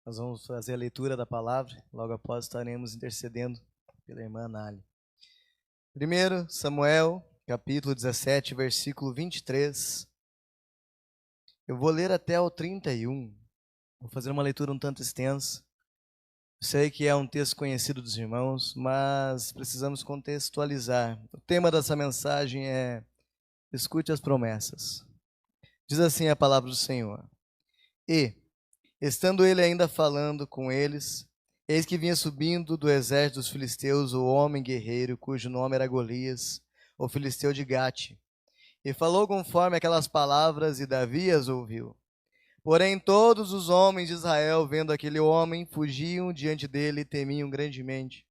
Nós vamos fazer a leitura da palavra, logo após estaremos intercedendo pela irmã Nali. 1 Samuel, capítulo 17, versículo 23. Eu vou ler até o 31. Vou fazer uma leitura um tanto extensa. Sei que é um texto conhecido dos irmãos, mas precisamos contextualizar. O tema dessa mensagem é: escute as promessas. Diz assim a palavra do Senhor: E, estando ele ainda falando com eles, eis que vinha subindo do exército dos filisteus o homem guerreiro, cujo nome era Golias, o filisteu de Gate. E falou conforme aquelas palavras, e Davi as ouviu. Porém todos os homens de Israel, vendo aquele homem, fugiam diante dele e temiam grandemente.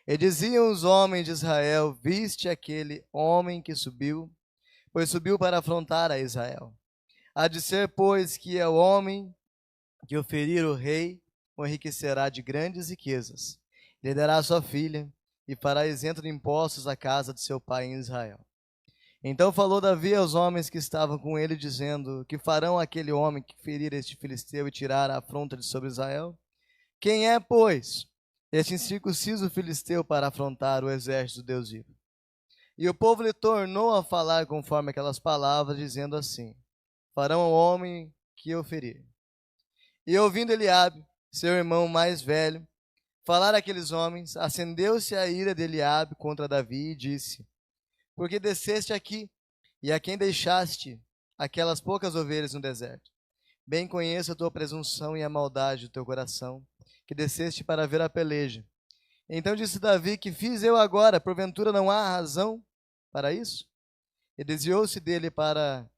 E diziam os homens de Israel: Viste aquele homem que subiu? Pois subiu para afrontar a Israel. Há de ser, pois, que é o homem que o ferir o rei, o enriquecerá de grandes riquezas. Lhe dará sua filha, e fará isento de impostos a casa de seu pai em Israel. Então falou Davi aos homens que estavam com ele, dizendo: Que farão aquele homem que ferir este filisteu e tirar a afronta de sobre Israel? Quem é, pois, este incircunciso filisteu para afrontar o exército do Deus vivo? E o povo lhe tornou a falar conforme aquelas palavras, dizendo assim: Farão ao homem que o ferir. E ouvindo Eliabe, seu irmão mais velho, falar aqueles homens, acendeu-se a ira de Eliabe contra Davi e disse: Por que desceste aqui, e a quem deixaste aquelas poucas ovelhas no deserto? Bem conheço a tua presunção e a maldade do teu coração, que desceste para ver a peleja. Então disse Davi: Que fiz eu agora? Porventura não há razão para isso? E desviou-se dele para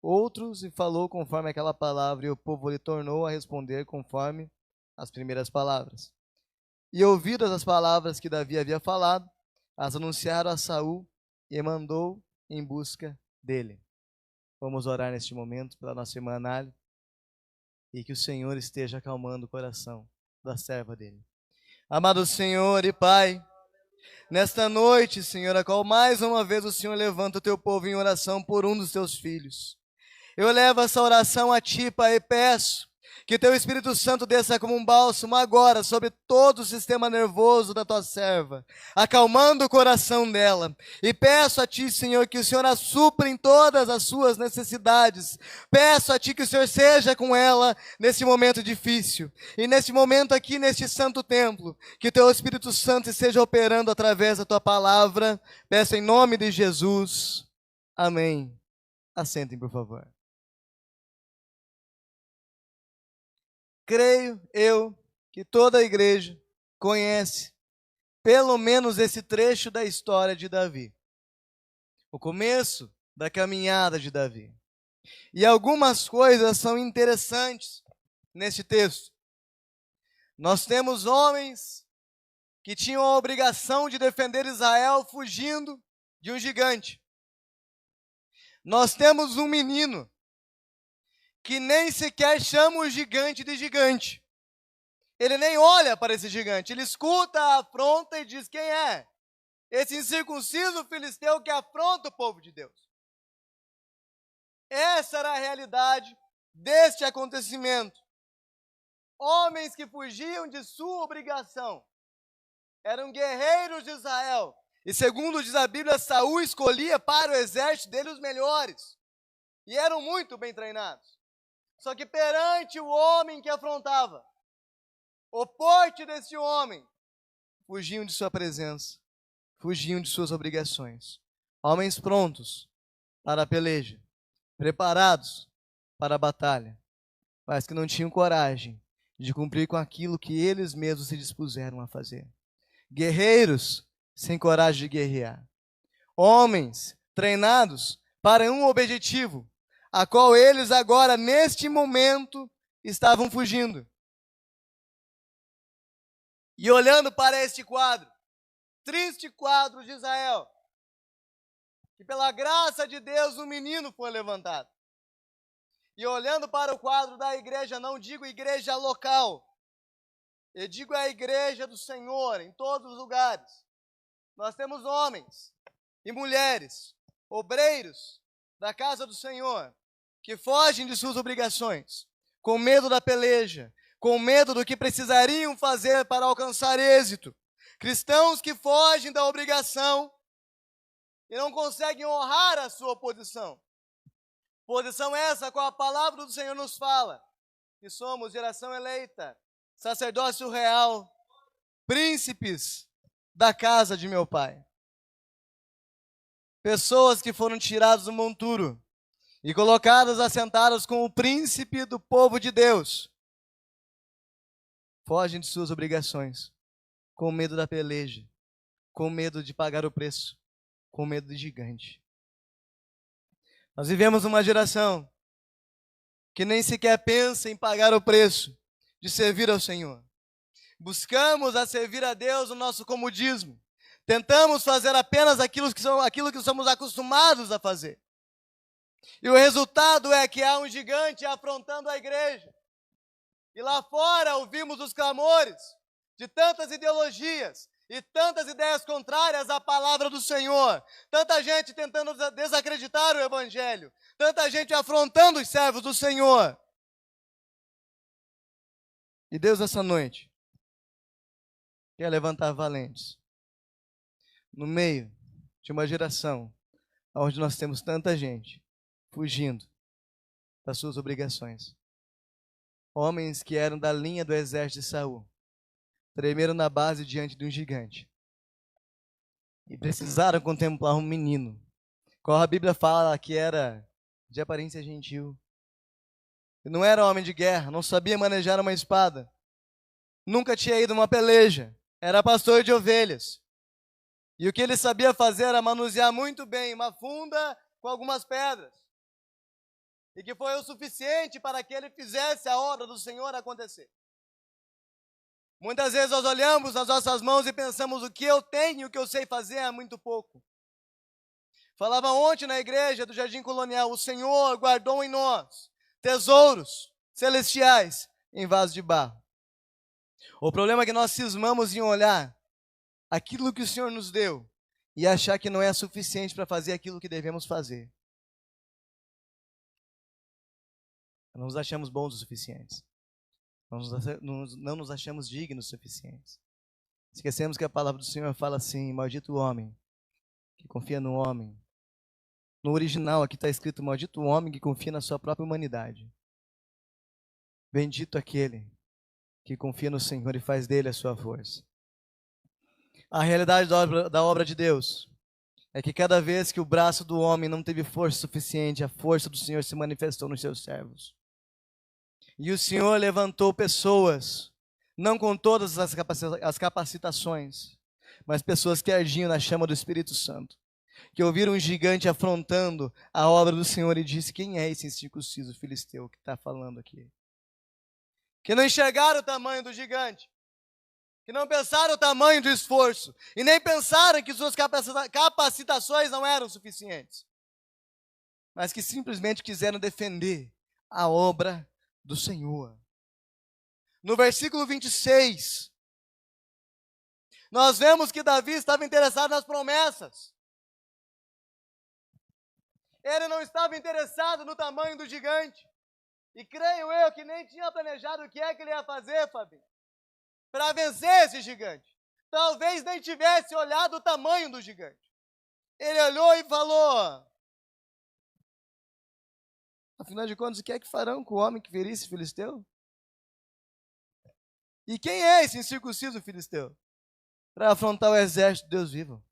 outros e falou conforme aquela palavra, e o povo lhe tornou a responder conforme as primeiras palavras. E ouvidas as palavras que Davi havia falado, as anunciaram a Saul e mandou em busca dele. Vamos orar neste momento pela nossa irmã Nali, e que o Senhor esteja acalmando o coração da serva dele. Amado Senhor e Pai, nesta noite, Senhor, a qual mais uma vez o Senhor levanta o teu povo em oração por um dos teus filhos. Eu levo essa oração a Ti, Pai, e peço que Teu Espírito Santo desça como um bálsamo agora sobre todo o sistema nervoso da Tua serva, acalmando o coração dela. E peço a Ti, Senhor, que o Senhor a supra em todas as suas necessidades. Peço a Ti que o Senhor seja com ela nesse momento difícil. E nesse momento aqui, neste santo templo, que Teu Espírito Santo esteja operando através da Tua palavra. Peço em nome de Jesus. Amém. Assentem, por favor. Creio eu que toda a igreja conhece pelo menos esse trecho da história de Davi, o começo da caminhada de Davi. E algumas coisas são interessantes neste texto. Nós temos homens que tinham a obrigação de defender Israel fugindo de um gigante. Nós temos um menino que nem sequer chama o gigante de gigante. Ele nem olha para esse gigante, ele escuta a afronta e diz: quem é? Esse incircunciso filisteu que afronta o povo de Deus. Essa era a realidade deste acontecimento. Homens que fugiam de sua obrigação. Eram guerreiros de Israel. E segundo diz a Bíblia, Saul escolhia para o exército dele os melhores. E eram muito bem treinados. Só que perante o homem que afrontava, o porte desse homem, fugiam de sua presença, fugiam de suas obrigações. Homens prontos para a peleja, preparados para a batalha, mas que não tinham coragem de cumprir com aquilo que eles mesmos se dispuseram a fazer. Guerreiros sem coragem de guerrear. Homens treinados para um objetivo, a qual eles agora, neste momento, estavam fugindo. E olhando para este quadro, triste quadro de Israel, que pela graça de Deus um menino foi levantado. E olhando para o quadro da igreja, não digo igreja local, eu digo a igreja do Senhor, em todos os lugares. Nós temos homens e mulheres, obreiros da casa do Senhor, que fogem de suas obrigações, com medo da peleja, com medo do que precisariam fazer para alcançar êxito. Cristãos que fogem da obrigação e não conseguem honrar a sua posição. Posição essa com a palavra do Senhor nos fala, que somos geração eleita, sacerdócio real, príncipes da casa de meu Pai. Pessoas que foram tiradas do monturo e colocadas, assentadas com o príncipe do povo de Deus. Fogem de suas obrigações, com medo da peleja, com medo de pagar o preço, com medo de gigante. Nós vivemos uma geração que nem sequer pensa em pagar o preço de servir ao Senhor. Buscamos a servir a Deus no nosso comodismo. Tentamos fazer apenas aquilo que somos acostumados a fazer. E o resultado é que há um gigante afrontando a igreja. E lá fora ouvimos os clamores de tantas ideologias e tantas ideias contrárias à palavra do Senhor. Tanta gente tentando desacreditar o Evangelho. Tanta gente afrontando os servos do Senhor. E Deus, essa noite, quer levantar valentes no meio de uma geração onde nós temos tanta gente fugindo das suas obrigações. Homens que eram da linha do exército de Saul, tremeram na base diante de um gigante e precisaram contemplar um menino, qual a Bíblia fala que era de aparência gentil. Não era homem de guerra, não sabia manejar uma espada, nunca tinha ido a uma peleja, era pastor de ovelhas. E o que ele sabia fazer era manusear muito bem uma funda com algumas pedras. E que foi o suficiente para que ele fizesse a obra do Senhor acontecer. Muitas vezes nós olhamos nas nossas mãos e pensamos: o que eu tenho e o que eu sei fazer é muito pouco. Falava ontem na igreja do Jardim Colonial: o Senhor guardou em nós tesouros celestiais em vaso de barro. O problema é que nós cismamos em olhar aquilo que o Senhor nos deu e achar que não é suficiente para fazer aquilo que devemos fazer. Não nos achamos bons o suficientes. Não nos achamos dignos o suficientes. Esquecemos que a palavra do Senhor fala assim: maldito o homem que confia no homem. No original aqui está escrito: maldito o homem que confia na sua própria humanidade. Bendito aquele que confia no Senhor e faz dele a sua força. A realidade da obra de Deus é que cada vez que o braço do homem não teve força suficiente, a força do Senhor se manifestou nos seus servos. E o Senhor levantou pessoas, não com todas as capacitações, mas pessoas que ardiam na chama do Espírito Santo, que ouviram um gigante afrontando a obra do Senhor e disse: quem é esse incircunciso filisteu que está falando aqui? Que não enxergaram o tamanho do gigante, que não pensaram o tamanho do esforço, e nem pensaram que suas capacitações não eram suficientes, mas que simplesmente quiseram defender a obra do Senhor. No versículo 26, nós vemos que Davi estava interessado nas promessas. Ele não estava interessado no tamanho do gigante. E creio eu que nem tinha planejado o que é que ele ia fazer, Fabinho, para vencer esse gigante. Talvez nem tivesse olhado o tamanho do gigante. Ele olhou e falou: afinal de contas, o que é que farão com o homem que ferir esse filisteu? E quem é esse incircunciso filisteu para afrontar o exército de Deus vivo?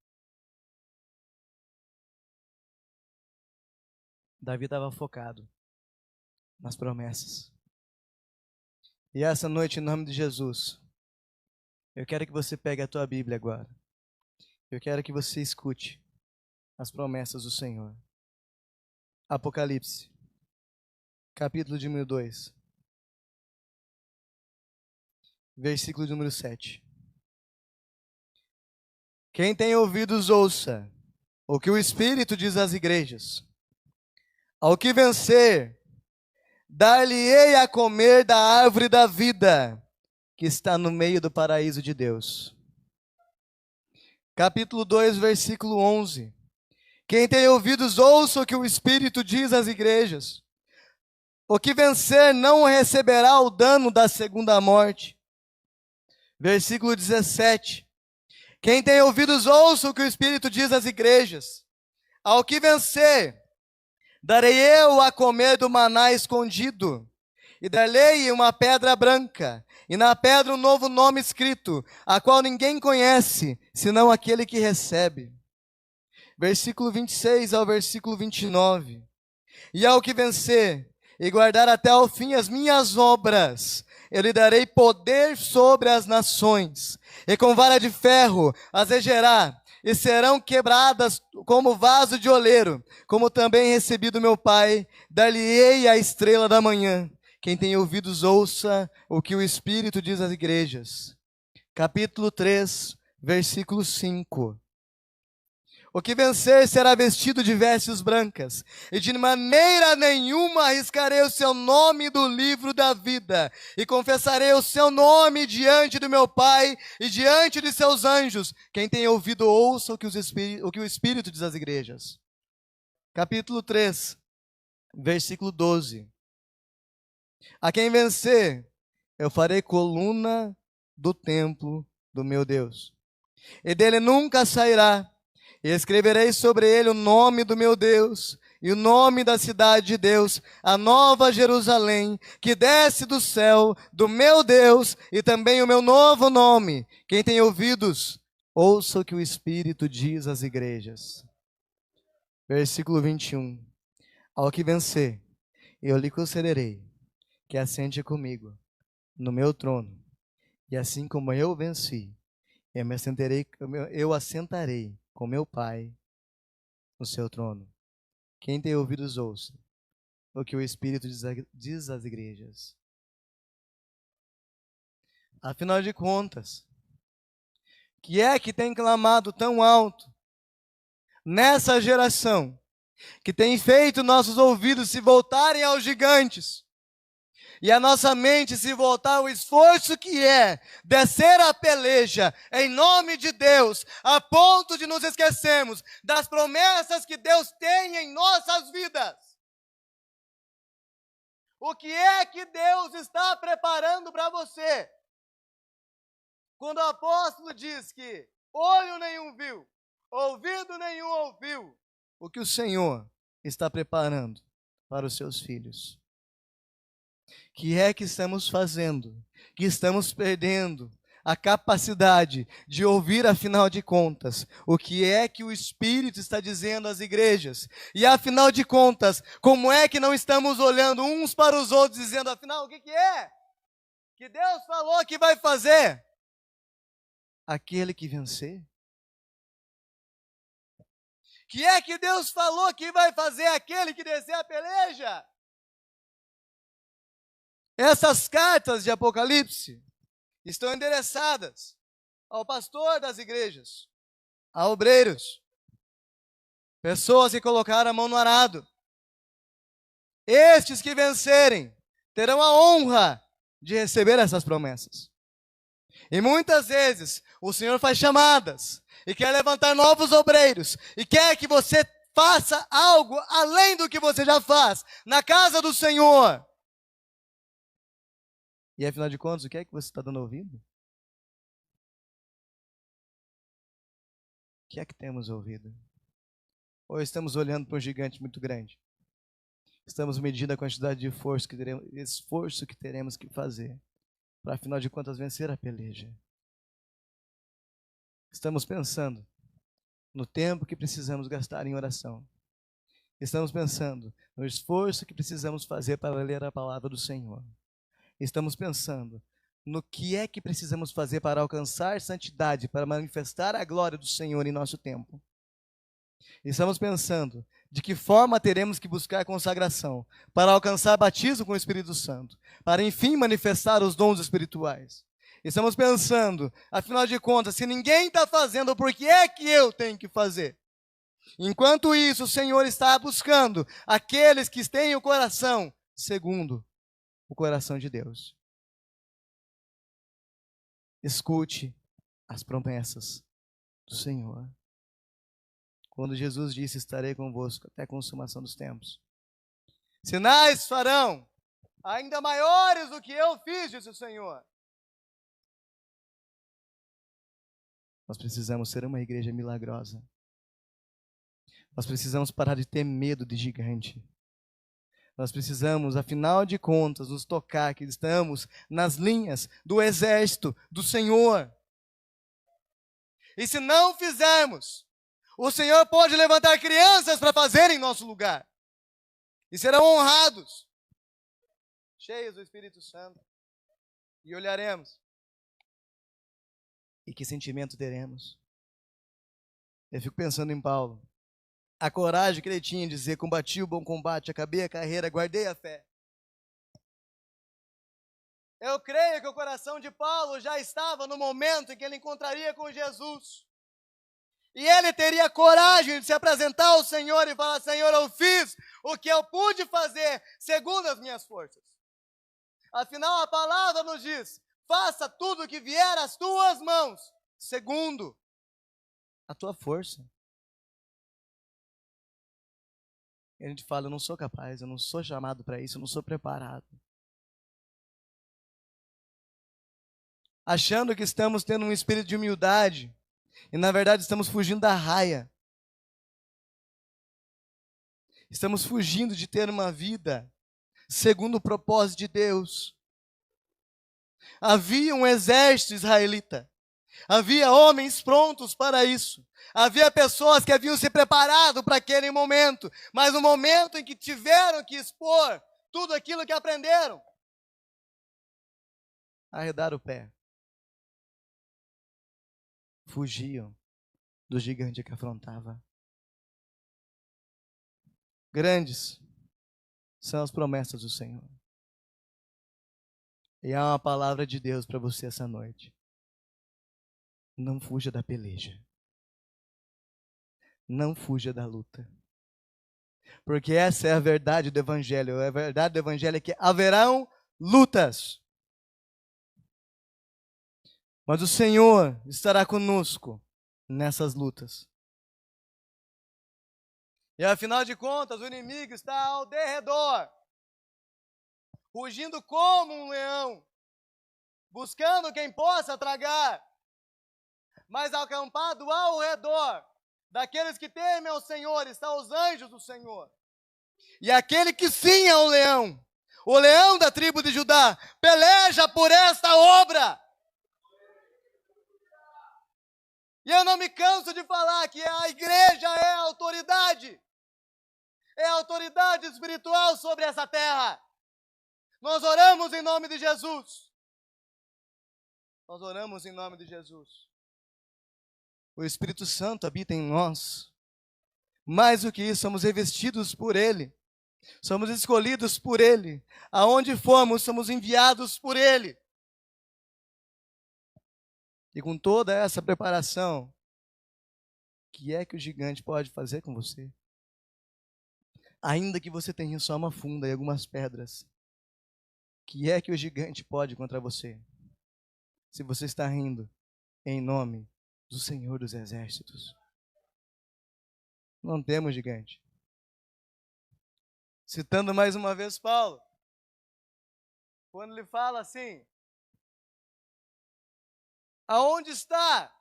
Davi estava focado nas promessas. E essa noite, em nome de Jesus, eu quero que você pegue a tua Bíblia agora. Eu quero que você escute as promessas do Senhor. Apocalipse, capítulo de número 2, versículo de número 7. Quem tem ouvidos, ouça o que o Espírito diz às igrejas. Ao que vencer, dar-lhe-ei a comer da árvore da vida, que está no meio do paraíso de Deus. Capítulo 2, versículo 11. Quem tem ouvidos, ouça o que o Espírito diz às igrejas. O que vencer não receberá o dano da segunda morte. Versículo 17. Quem tem ouvidos, ouça o que o Espírito diz às igrejas. Ao que vencer, darei eu a comer do maná escondido, e dar-lhe uma pedra branca, e na pedra um novo nome escrito, a qual ninguém conhece, senão aquele que recebe. Versículo 26 ao versículo 29. E ao que vencer, e guardar até o fim as minhas obras, eu lhe darei poder sobre as nações, e com vara de ferro as regerá, e serão quebradas como vaso de oleiro, como também recebi do meu Pai, dar-lhe-ei a estrela da manhã. Quem tem ouvidos, ouça o que o Espírito diz às igrejas. Capítulo 3, versículo 5. O que vencer será vestido de vestes brancas, e de maneira nenhuma arriscarei o seu nome do livro da vida, e confessarei o seu nome diante do meu Pai e diante de seus anjos. Quem tem ouvido, ouça o que o Espírito diz às igrejas. Capítulo 3, versículo 12. A quem vencer, eu farei coluna do templo do meu Deus, e dele nunca sairá. E escreverei sobre ele o nome do meu Deus e o nome da cidade de Deus, a nova Jerusalém, que desce do céu, do meu Deus, e também o meu novo nome. Quem tem ouvidos, ouça o que o Espírito diz às igrejas. Versículo 21. Ao que vencer, eu lhe concederei que assente comigo no meu trono, e assim como eu venci, eu assentarei com meu Pai no seu trono. Quem tem ouvidos, ouça o que o Espírito diz às igrejas. Afinal de contas, que é que tem clamado tão alto nessa geração, que tem feito nossos ouvidos se voltarem aos gigantes, e a nossa mente se voltar ao esforço que é descer a peleja em nome de Deus, a ponto de nos esquecermos das promessas que Deus tem em nossas vidas. O que é que Deus está preparando para você? Quando o apóstolo diz que olho nenhum viu, ouvido nenhum ouviu, o que o Senhor está preparando para os seus filhos? Que é que estamos fazendo, que estamos perdendo a capacidade de ouvir, afinal de contas, o que é que o Espírito está dizendo às igrejas. E afinal de contas, como é que não estamos olhando uns para os outros, dizendo, afinal, o que é? Que Deus falou que vai fazer? Aquele que vencer. Que é que Deus falou que vai fazer? Aquele que descer a peleja. Essas cartas de Apocalipse estão endereçadas ao pastor das igrejas, a obreiros, pessoas que colocaram a mão no arado. Estes que vencerem terão a honra de receber essas promessas. E muitas vezes o Senhor faz chamadas e quer levantar novos obreiros e quer que você faça algo além do que você já faz na casa do Senhor. E afinal de contas, o que é que você está dando ouvido? O que é que temos ouvido? Ou estamos olhando para um gigante muito grande? Estamos medindo a quantidade de esforço que teremos que fazer para, afinal de contas, vencer a peleja. Estamos pensando no tempo que precisamos gastar em oração. Estamos pensando no esforço que precisamos fazer para ler a palavra do Senhor. Estamos pensando no que é que precisamos fazer para alcançar santidade, para manifestar a glória do Senhor em nosso tempo. Estamos pensando de que forma teremos que buscar consagração para alcançar batismo com o Espírito Santo, para enfim manifestar os dons espirituais. Estamos pensando, afinal de contas, se ninguém está fazendo, por que é que eu tenho que fazer? Enquanto isso, o Senhor está buscando aqueles que têm o coração segundo o coração de Deus. Escute as promessas do Senhor. Quando Jesus disse, estarei convosco até a consumação dos tempos. Sinais farão ainda maiores do que eu fiz, disse o Senhor. Nós precisamos ser uma igreja milagrosa. Nós precisamos parar de ter medo de gigante. Nós precisamos, afinal de contas, nos tocar que estamos nas linhas do exército do Senhor. E se não fizermos, o Senhor pode levantar crianças para fazer em nosso lugar. E serão honrados, cheios do Espírito Santo. E olharemos. E que sentimento teremos? Eu fico pensando em Paulo. A coragem que ele tinha de dizer: combati o bom combate, acabei a carreira, guardei a fé. Eu creio que o coração de Paulo já estava no momento em que ele encontraria com Jesus. E ele teria coragem de se apresentar ao Senhor e falar: Senhor, eu fiz o que eu pude fazer segundo as minhas forças. Afinal, a palavra nos diz: faça tudo o que vier às tuas mãos, segundo a tua força. E a gente fala: eu não sou capaz, eu não sou chamado para isso, eu não sou preparado. Achando que estamos tendo um espírito de humildade, e na verdade estamos fugindo da raia. Estamos fugindo de ter uma vida segundo o propósito de Deus. Havia um exército israelita. Havia homens prontos para isso. Havia pessoas que haviam se preparado para aquele momento. Mas no momento em que tiveram que expor tudo aquilo que aprenderam, arredaram o pé. Fugiam do gigante que afrontava. Grandes são as promessas do Senhor. E há uma palavra de Deus para você essa noite. Não fuja da peleja. Não fuja da luta. Porque essa é a verdade do Evangelho. A verdade do Evangelho é que haverão lutas. Mas o Senhor estará conosco nessas lutas. E afinal de contas, o inimigo está ao derredor, rugindo como um leão, buscando quem possa tragar. Mas acampado ao redor daqueles que temem ao Senhor, estão os anjos do Senhor. E aquele que sim é o leão da tribo de Judá, peleja por esta obra. E eu não me canso de falar que a igreja é a autoridade. É a autoridade espiritual sobre essa terra. Nós oramos em nome de Jesus. Nós oramos em nome de Jesus. O Espírito Santo habita em nós. Mais do que isso, somos revestidos por Ele. Somos escolhidos por Ele. Aonde formos, somos enviados por Ele. E com toda essa preparação, o que é que o gigante pode fazer com você? Ainda que você tenha só uma funda e algumas pedras, o que é que o gigante pode contra você? Se você está rindo em nome do Senhor dos Exércitos. Não temos gigante. Citando mais uma vez Paulo, quando ele fala assim: aonde está,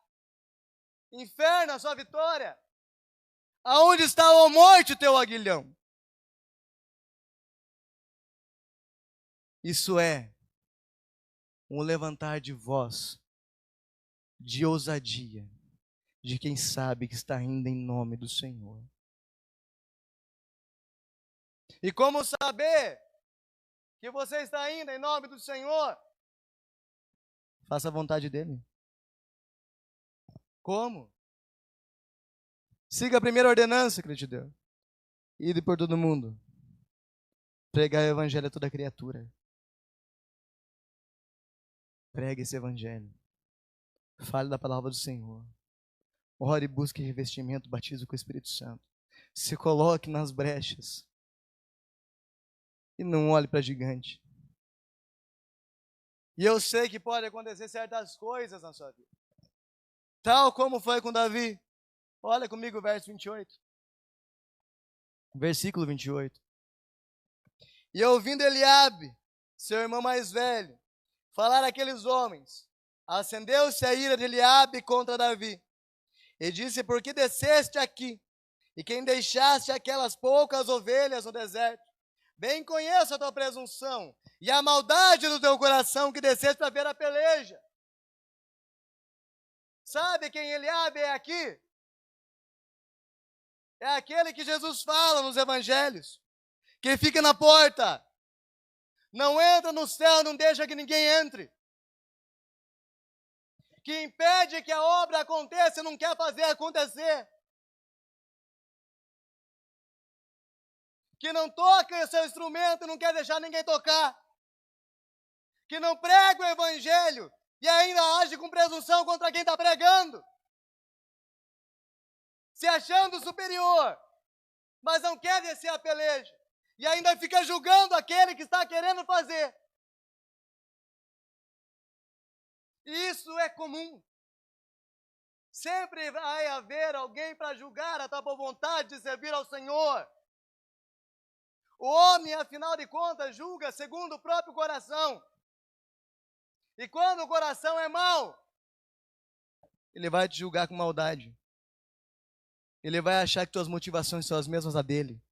inferno, a sua vitória? Aonde está, ó morte, o teu aguilhão? Isso é um levantar de voz, de ousadia, de quem sabe que está indo em nome do Senhor. E como saber que você está indo em nome do Senhor? Faça a vontade dEle. Como? Siga a primeira ordenança que Ele te deu. Ide por todo mundo. Pregar o evangelho a toda criatura. Pregue esse evangelho. Fale da palavra do Senhor. Ore e busque revestimento, batismo com o Espírito Santo. Se coloque nas brechas. E não olhe para gigante. E eu sei que pode acontecer certas coisas na sua vida. Tal como foi com Davi. Olha comigo o verso 28. Versículo 28. E ouvindo Eliabe, seu irmão mais velho, falar àqueles homens, acendeu-se a ira de Eliabe contra Davi, e disse: por que desceste aqui, e quem deixaste aquelas poucas ovelhas no deserto? Bem conheço a tua presunção, e a maldade do teu coração, que desceste para ver a peleja. Sabe quem Eliabe é aqui? É aquele que Jesus fala nos evangelhos, que fica na porta, não entra no céu, não deixa que ninguém entre, que impede que a obra aconteça e não quer fazer acontecer, que não toca o seu instrumento e não quer deixar ninguém tocar, que não prega o evangelho e ainda age com presunção contra quem está pregando, se achando superior, mas não quer descer a peleja, e ainda fica julgando aquele que está querendo fazer. E isso é comum. Sempre vai haver alguém para julgar a tua boa vontade de servir ao Senhor. O homem, afinal de contas, julga segundo o próprio coração. E quando o coração é mau, ele vai te julgar com maldade. Ele vai achar que tuas motivações são as mesmas a dele.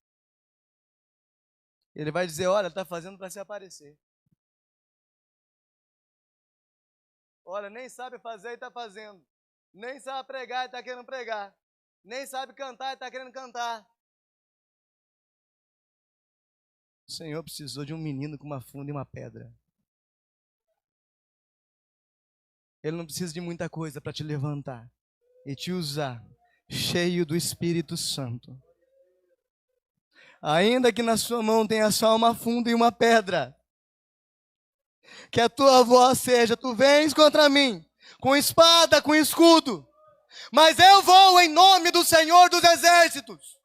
Ele vai dizer: olha, ele está fazendo para se aparecer. Olha, nem sabe fazer e está fazendo. Nem sabe pregar e está querendo pregar. Nem sabe cantar e está querendo cantar. O Senhor precisou de um menino com uma funda e uma pedra. Ele não precisa de muita coisa para te levantar e te usar, cheio do Espírito Santo. Ainda que na sua mão tenha só uma funda e uma pedra, que a tua voz seja: tu vens contra mim, com espada, com escudo, mas eu vou em nome do Senhor dos Exércitos.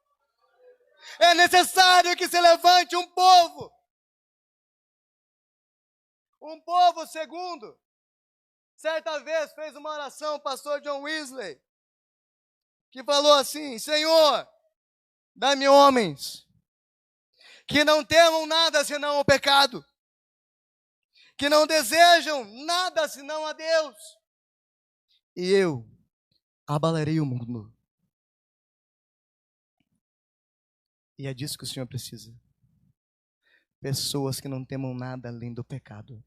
É necessário que se levante um povo segundo. Certa vez fez uma oração o pastor John Wesley, que falou assim: Senhor, dá-me homens que não temam nada senão o pecado, que não desejam nada senão a Deus, e eu abalarei o mundo. E é disso que o Senhor precisa. Pessoas que não temam nada além do pecado,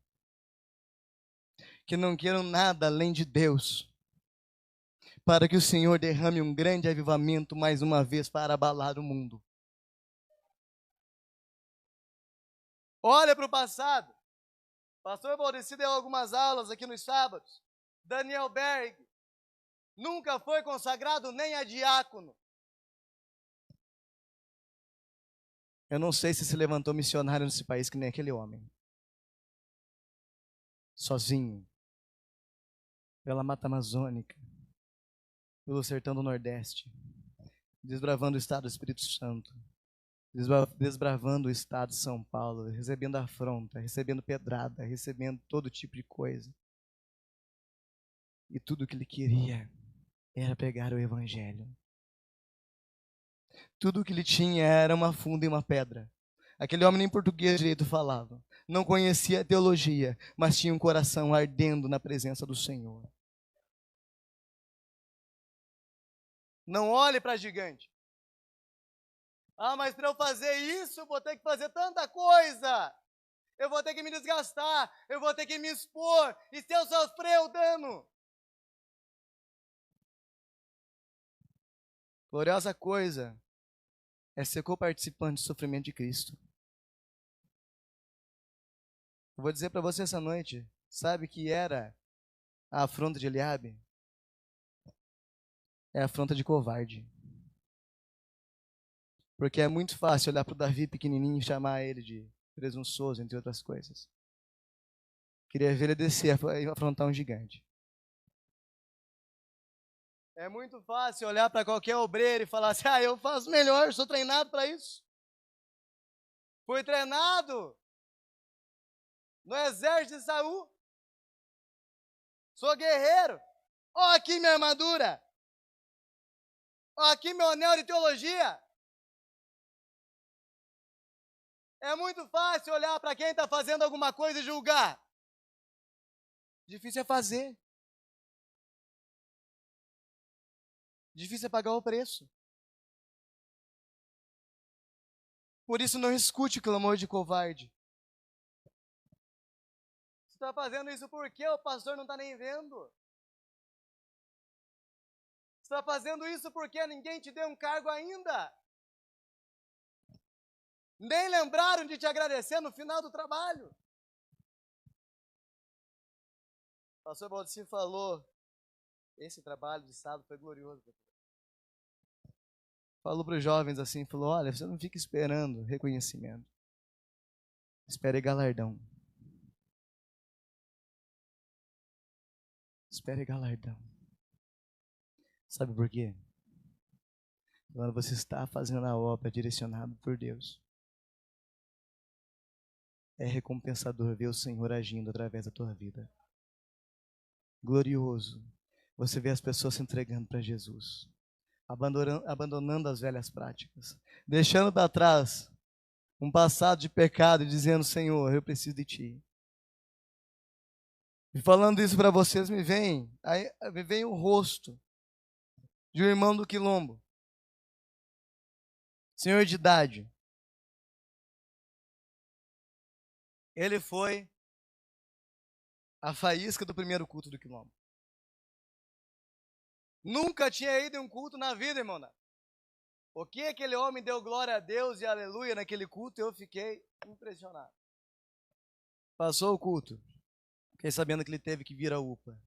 que não queiram nada além de Deus, para que o Senhor derrame um grande avivamento mais uma vez para abalar o mundo. Olha para o passado. Pastor Valdeci deu algumas aulas aqui nos sábados. Daniel Berg nunca foi consagrado nem a diácono. Eu não sei se levantou missionário nesse país que nem aquele homem. Sozinho. Pela Mata Amazônica. Pelo sertão do Nordeste. Desbravando o estado do Espírito Santo. Desbravando o estado de São Paulo. Recebendo afronta, recebendo pedrada, recebendo todo tipo de coisa. E tudo que ele queria era pegar o evangelho. Tudo que ele tinha era uma funda e uma pedra. Aquele homem nem português direito falava. Não conhecia a teologia, mas tinha um coração ardendo na presença do Senhor. Não olhe para gigante. Ah, mas para eu fazer isso, eu vou ter que fazer tanta coisa. Eu vou ter que me desgastar, eu vou ter que me expor. E se eu sofrer o dano? Gloriosa coisa é ser co-participante do sofrimento de Cristo. Eu vou dizer para você essa noite, sabe que era a afronta de Eliabe? É a afronta de covarde. Porque é muito fácil olhar para o Davi pequenininho e chamar ele de presunçoso, entre outras coisas. Queria ver ele descer e afrontar um gigante. É muito fácil olhar para qualquer obreiro e falar assim: eu faço melhor, sou treinado para isso. Fui treinado no exército de Saul. Sou guerreiro. Ó aqui minha armadura. Ó aqui meu anel de teologia. É muito fácil olhar para quem está fazendo alguma coisa e julgar. Difícil é fazer. Difícil é pagar o preço. Por isso não escute o clamor de covarde. Você está fazendo isso porque o pastor não está nem vendo. Você está fazendo isso porque ninguém te deu um cargo ainda. Nem lembraram de te agradecer no final do trabalho. O pastor Valdeci falou, esse trabalho de sábado foi glorioso. Falou para os jovens assim, falou, olha, você não fica esperando reconhecimento. Espere galardão. Espere galardão. Sabe por quê? Quando você está fazendo a obra direcionada por Deus, é recompensador ver o Senhor agindo através da tua vida. Glorioso. Você vê as pessoas se entregando para Jesus, abandonando as velhas práticas, deixando para trás um passado de pecado e dizendo, Senhor, eu preciso de Ti. E falando isso para vocês, me vem o rosto de um irmão do Quilombo, senhor de idade. Ele foi a faísca do primeiro culto do Quilombo. Nunca tinha ido em um culto na vida, irmão. O que aquele homem deu glória a Deus e aleluia naquele culto, eu fiquei impressionado. Passou o culto, fiquei sabendo que ele teve que vir a UPA.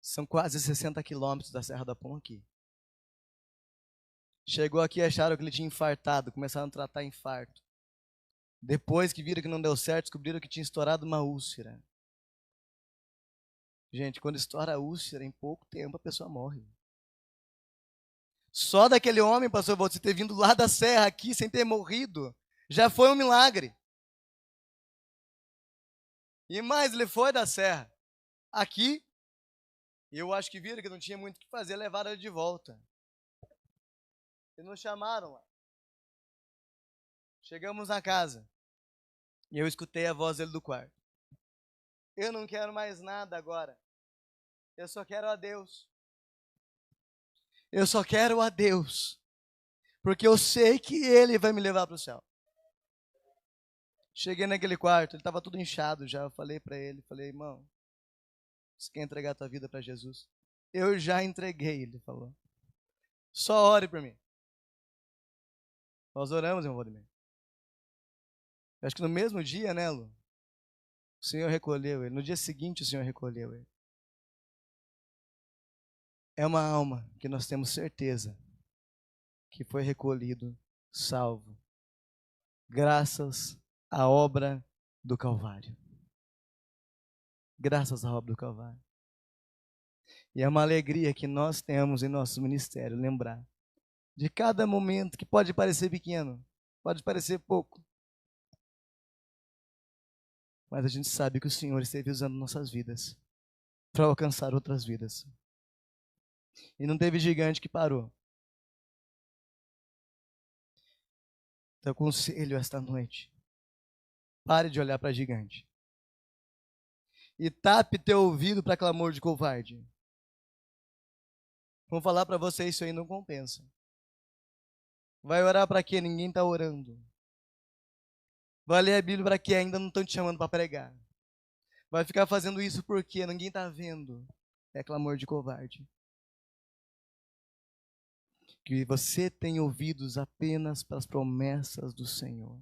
São quase 60 quilômetros da Serra da Pão aqui. Chegou aqui e acharam que ele tinha infartado, começaram a tratar infarto. Depois que viram que não deu certo, descobriram que tinha estourado uma úlcera. Gente, quando estoura a úlcera, em pouco tempo a pessoa morre. Só daquele homem, pastor, você ter vindo lá da serra aqui sem ter morrido, já foi um milagre. E mais, ele foi da serra aqui, e eu acho que viram que não tinha muito o que fazer, levaram ele de volta. E nos chamaram lá. Chegamos na casa, e eu escutei a voz dele do quarto. Eu não quero mais nada agora. Eu só quero a Deus. Eu só quero a Deus. Porque eu sei que Ele vai me levar para o céu. Cheguei naquele quarto, ele estava tudo inchado já. Eu falei para ele, falei, irmão, você quer entregar a tua vida para Jesus? Eu já entreguei, ele falou. Só ore por mim. Nós oramos, irmão Valdemir. Acho que no mesmo dia, né, Lu? O Senhor recolheu ele. No dia seguinte, o Senhor recolheu ele. É uma alma que nós temos certeza que foi recolhido, salvo, graças à obra do Calvário. Graças à obra do Calvário. E é uma alegria que nós temos em nosso ministério, lembrar de cada momento que pode parecer pequeno, pode parecer pouco, mas a gente sabe que o Senhor esteve usando nossas vidas para alcançar outras vidas. E não teve gigante que parou. Então, eu aconselho esta noite, pare de olhar para gigante. E tape teu ouvido para clamor de covarde. Vou falar para você, isso aí não compensa. Vai orar para quê? Ninguém está orando. Vai ler a Bíblia para quê? Ainda não estão te chamando para pregar. Vai ficar fazendo isso porque ninguém está vendo. É clamor de covarde. Que você tem ouvidos apenas para as promessas do Senhor.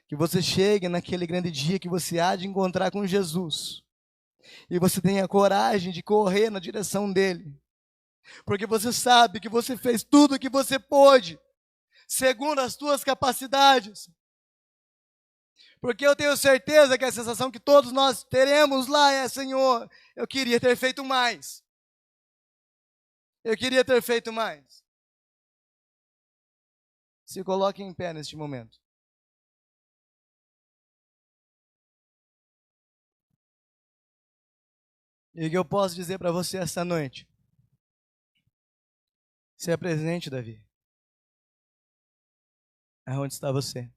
Que você chegue naquele grande dia que você há de encontrar com Jesus. E você tenha coragem de correr na direção dele. Porque você sabe que você fez tudo o que você pôde, segundo as tuas capacidades. Porque eu tenho certeza que a sensação que todos nós teremos lá é, Senhor, eu queria ter feito mais. Eu queria ter feito mais. Se coloque em pé neste momento. E o que eu posso dizer para você esta noite? Se apresente, Davi. Aonde está você?